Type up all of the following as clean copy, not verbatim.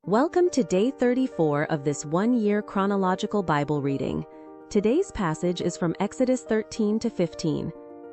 Welcome to day 34 of this one-year chronological Bible reading. Today's passage is from Exodus 13 to 15.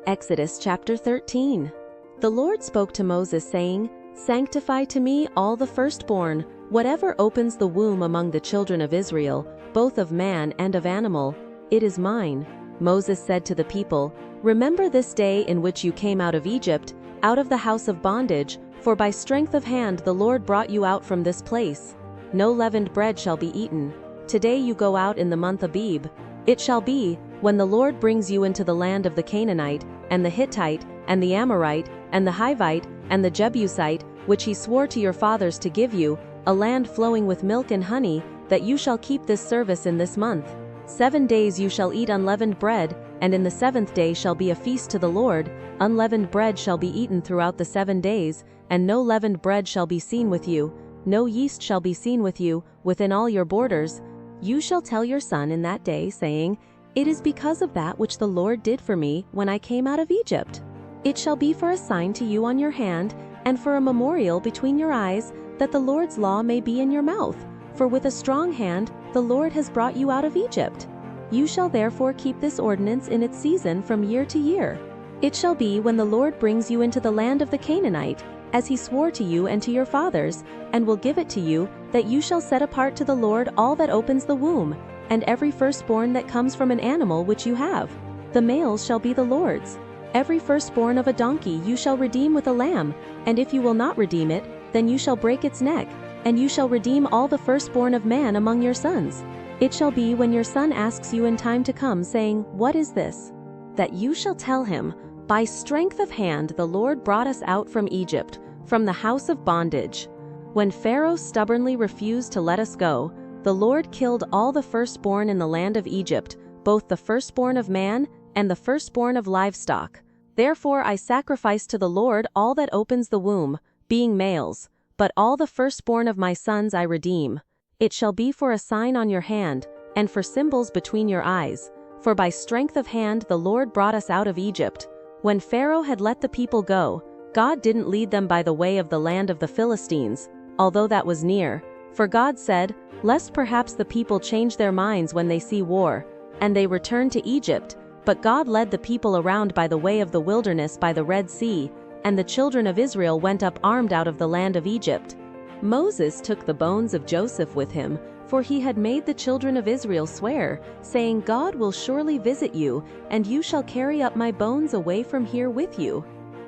Exodus chapter 13. The Lord spoke to Moses, saying, "Sanctify to me all the firstborn, whatever opens the womb among the children of Israel, both of man and of animal. It is mine." Moses said to the people, "Remember this day in which you came out of Egypt, out of the house of bondage, for by strength of hand the Lord brought you out from this place. No leavened bread shall be eaten. Today you go out in the month Abib. It shall be, when the Lord brings you into the land of the Canaanite, and the Hittite, and the Amorite, and the Hivite, and the Jebusite, which he swore to your fathers to give you, a land flowing with milk and honey, that you shall keep this service in this month. 7 days you shall eat unleavened bread, and in the 7th day shall be a feast to the Lord. Unleavened bread shall be eaten throughout the 7 days, and no leavened bread shall be seen with you, no yeast shall be seen with you, within all your borders. You shall tell your son in that day, saying, It is because of that which the Lord did for me when I came out of Egypt. It shall be for a sign to you on your hand, and for a memorial between your eyes, that the Lord's law may be in your mouth. For with a strong hand the Lord has brought you out of Egypt. You shall therefore keep this ordinance in its season from year to year. It shall be when the Lord brings you into the land of the Canaanite, as he swore to you and to your fathers, and will give it to you, that you shall set apart to the Lord all that opens the womb, and every firstborn that comes from an animal which you have. The males shall be the Lord's. Every firstborn of a donkey you shall redeem with a lamb, and if you will not redeem it, then you shall break its neck, and you shall redeem all the firstborn of man among your sons. It shall be when your son asks you in time to come, saying, What is this? That you shall tell him, By strength of hand the Lord brought us out from Egypt, from the house of bondage. When Pharaoh stubbornly refused to let us go, the Lord killed all the firstborn in the land of Egypt, both the firstborn of man and the firstborn of livestock. Therefore I sacrifice to the Lord all that opens the womb, being males, but all the firstborn of my sons I redeem. It shall be for a sign on your hand, and for symbols between your eyes. For by strength of hand the Lord brought us out of Egypt. When Pharaoh had let the people go, God didn't lead them by the way of the land of the Philistines, although that was near. For God said, Lest perhaps the people change their minds when they see war, and they return to Egypt. But God led the people around by the way of the wilderness by the Red Sea, and the children of Israel went up armed out of the land of Egypt. Moses took the bones of Joseph with him, for he had made the children of Israel swear, saying, God will surely visit you, and you shall carry up my bones away from here with you.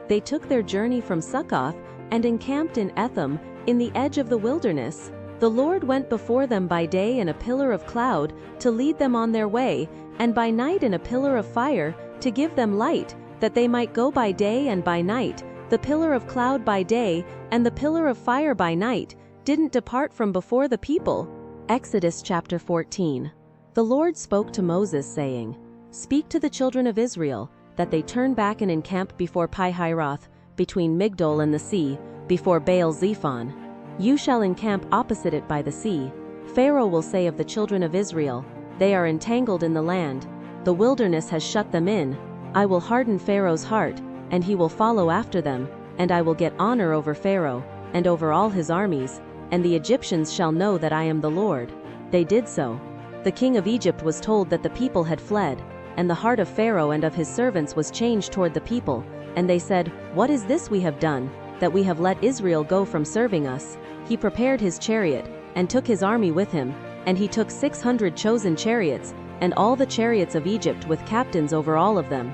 They took their journey from Succoth, and encamped in Etham, in the edge of the wilderness. The Lord went before them by day in a pillar of cloud, to lead them on their way, and by night in a pillar of fire, to give them light, that they might go by day and by night. The pillar of cloud by day, and the pillar of fire by night, didn't depart from before the people. Exodus chapter 14. The Lord spoke to Moses, saying, Speak to the children of Israel, that they turn back and encamp before Pi-Hiroth, between Migdol and the sea, before Baal-Zephon. You shall encamp opposite it by the sea. Pharaoh will say of the children of Israel, They are entangled in the land. The wilderness has shut them in. I will harden Pharaoh's heart, and he will follow after them, and I will get honor over Pharaoh, and over all his armies, and the Egyptians shall know that I am the Lord. They did so. The king of Egypt was told that the people had fled, and the heart of Pharaoh and of his servants was changed toward the people, and they said, What is this we have done, that we have let Israel go from serving us? He prepared his chariot, and took his army with him, and he took 600 chosen chariots, and all the chariots of Egypt with captains over all of them.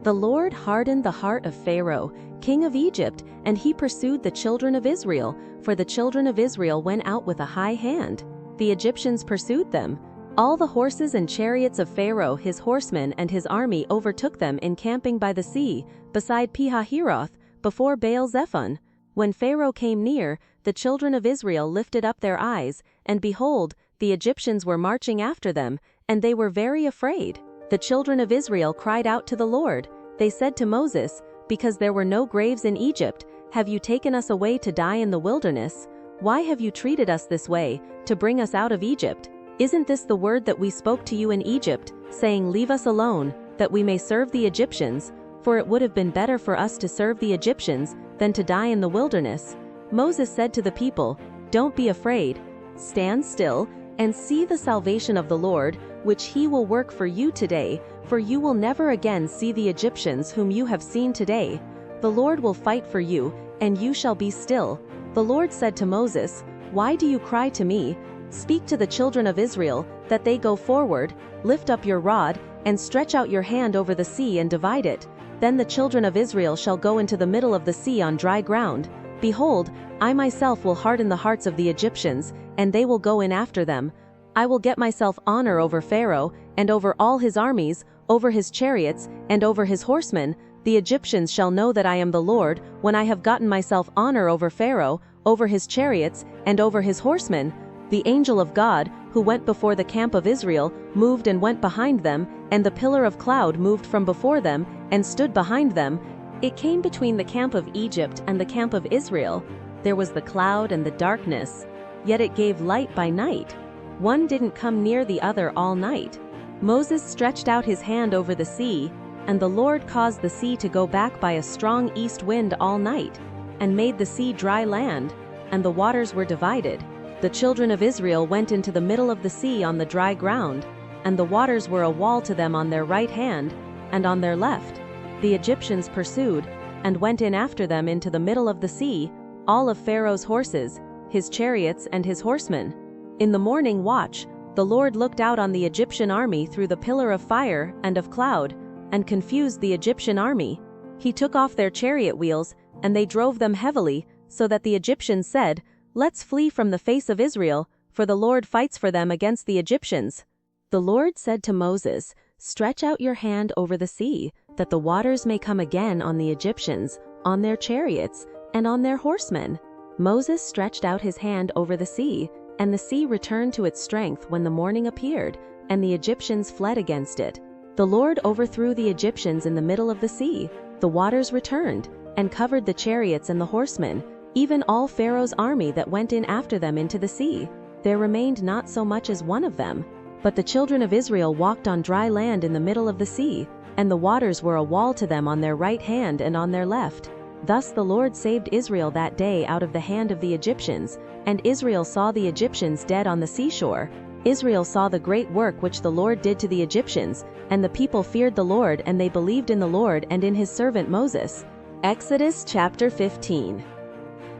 The Lord hardened the heart of Pharaoh, king of Egypt, and he pursued the children of Israel, for the children of Israel went out with a high hand. The Egyptians pursued them. All the horses and chariots of Pharaoh, his horsemen and his army overtook them encamping by the sea, beside Pi-Hahiroth, before Baal-Zephon. When Pharaoh came near, the children of Israel lifted up their eyes, and behold, the Egyptians were marching after them, and they were very afraid. The children of Israel cried out to the Lord. They said to Moses, Because there were no graves in Egypt, have you taken us away to die in the wilderness? Why have you treated us this way, to bring us out of Egypt? Isn't this the word that we spoke to you in Egypt, saying, Leave us alone, that we may serve the Egyptians? For it would have been better for us to serve the Egyptians than to die in the wilderness. Moses said to the people, Don't be afraid, Stand still, and see the salvation of the Lord, which he will work for you today, for you will never again see the Egyptians whom you have seen today. The Lord will fight for you, and you shall be still. The Lord said to Moses, Why do you cry to me? Speak to the children of Israel, that they go forward, lift up your rod, and stretch out your hand over the sea and divide it. Then the children of Israel shall go into the middle of the sea on dry ground. Behold, I myself will harden the hearts of the Egyptians, and they will go in after them. I will get myself honor over Pharaoh, and over all his armies, over his chariots, and over his horsemen. The Egyptians shall know that I am the Lord, when I have gotten myself honor over Pharaoh, over his chariots, and over his horsemen. The angel of God, who went before the camp of Israel, moved and went behind them, and the pillar of cloud moved from before them, and stood behind them. It came between the camp of Egypt and the camp of Israel. There was the cloud and the darkness, yet it gave light by night. One didn't come near the other all night. Moses stretched out his hand over the sea, and the Lord caused the sea to go back by a strong east wind all night, and made the sea dry land, and the waters were divided. The children of Israel went into the middle of the sea on the dry ground, and the waters were a wall to them on their right hand, and on their left. The Egyptians pursued, and went in after them into the middle of the sea, all of Pharaoh's horses, his chariots and his horsemen. In the morning watch, the Lord looked out on the Egyptian army through the pillar of fire and of cloud, and confused the Egyptian army. He took off their chariot wheels, and they drove them heavily, so that the Egyptians said, Let's flee from the face of Israel, for the Lord fights for them against the Egyptians. The Lord said to Moses, Stretch out your hand over the sea, that the waters may come again on the Egyptians, on their chariots, and on their horsemen. Moses stretched out his hand over the sea, and the sea returned to its strength when the morning appeared, and the Egyptians fled against it. The Lord overthrew the Egyptians in the middle of the sea. The waters returned, and covered the chariots and the horsemen, even all Pharaoh's army that went in after them into the sea. There remained not so much as one of them. But the children of Israel walked on dry land in the middle of the sea, and the waters were a wall to them on their right hand and on their left. Thus the Lord saved Israel that day out of the hand of the Egyptians, and Israel saw the Egyptians dead on the seashore. Israel saw the great work which the Lord did to the Egyptians, and the people feared the Lord, and they believed in the Lord and in his servant Moses. Exodus chapter 15.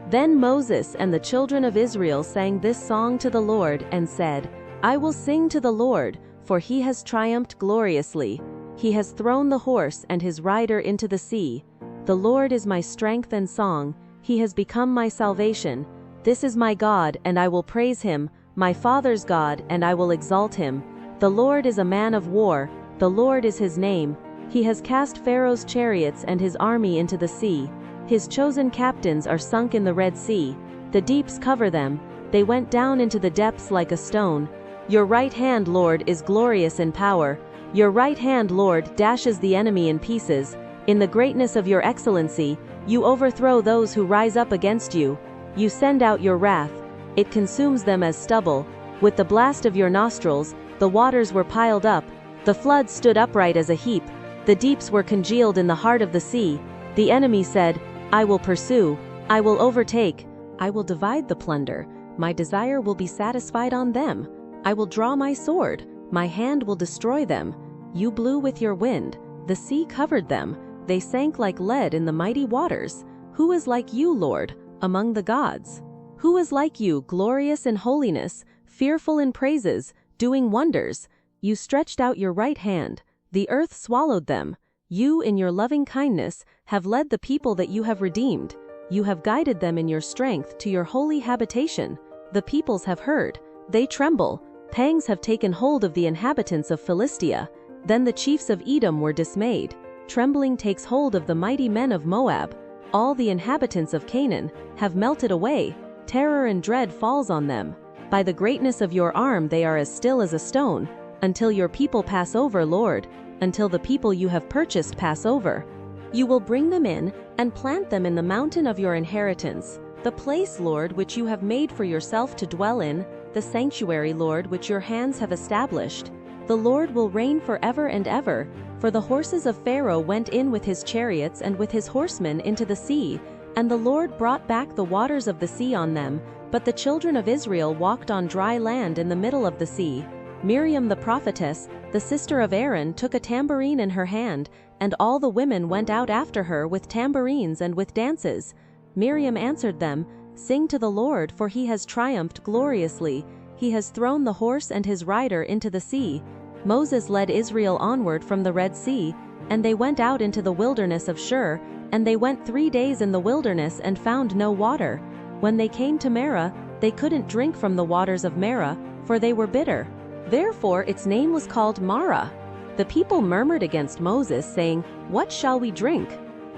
Then Moses and the children of Israel sang this song to the Lord, and said, I will sing to the Lord, for he has triumphed gloriously. He has thrown the horse and his rider into the sea. The Lord is my strength and song. He has become my salvation. This is my God, and I will praise him, my father's God, and I will exalt him. The Lord is a man of war. The Lord is his name. He has cast Pharaoh's chariots and his army into the sea. His chosen captains are sunk in the Red Sea. The deeps cover them. They went down into the depths like a stone. Your right hand, Lord, is glorious in power. Your right hand, Lord, dashes the enemy in pieces. In the greatness of your excellency, you overthrow those who rise up against you. You send out your wrath. It consumes them as stubble. With the blast of your nostrils, the waters were piled up. The floods stood upright as a heap. The deeps were congealed in the heart of the sea. The enemy said, I will pursue. I will overtake. I will divide the plunder. My desire will be satisfied on them. I will draw my sword. My hand will destroy them. You blew with your wind. The sea covered them. They sank like lead in the mighty waters. Who is like you, Lord, among the gods? Who is like you, glorious in holiness, fearful in praises, doing wonders? You stretched out your right hand. The earth swallowed them. You, in your loving kindness, have led the people that you have redeemed. You have guided them in your strength to your holy habitation. The peoples have heard. They tremble. Pangs have taken hold of the inhabitants of Philistia. Then the chiefs of Edom were dismayed. Trembling takes hold of the mighty men of Moab. All the inhabitants of Canaan have melted away. Terror and dread falls on them. By the greatness of your arm they are as still as a stone, until your people pass over, Lord, until the people you have purchased pass over. You will bring them in and plant them in the mountain of your inheritance, the place, Lord, which you have made for yourself to dwell in, the sanctuary, Lord, which your hands have established. The Lord will reign forever and ever, for the horses of Pharaoh went in with his chariots and with his horsemen into the sea, and the Lord brought back the waters of the sea on them. But the children of Israel walked on dry land in the middle of the sea. Miriam the prophetess, the sister of Aaron, took a tambourine in her hand, and all the women went out after her with tambourines and with dances. Miriam answered them, "Sing to the Lord, for he has triumphed gloriously. He has thrown the horse and his rider into the sea." Moses led Israel onward from the Red Sea, and they went out into the wilderness of Shur, and they went 3 days in the wilderness and found no water. When they came to Marah, they couldn't drink from the waters of Marah, for they were bitter. Therefore its name was called Marah. The people murmured against Moses, saying, "What shall we drink?"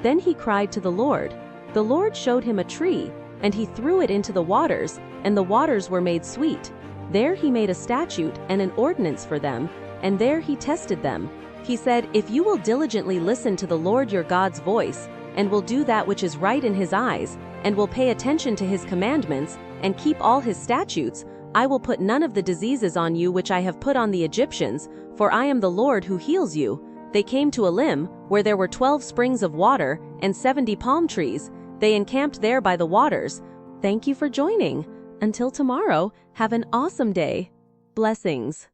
Then he cried to the Lord. The Lord showed him a tree, and he threw it into the waters, and the waters were made sweet. There he made a statute and an ordinance for them, and there he tested them. He said, "If you will diligently listen to the Lord your God's voice, and will do that which is right in his eyes, and will pay attention to his commandments, and keep all his statutes, I will put none of the diseases on you which I have put on the Egyptians, for I am the Lord who heals you." They came to Elim, where there were 12 springs of water, and 70 palm trees. They encamped there by the waters. Thank you for joining. Until tomorrow, have an awesome day. Blessings.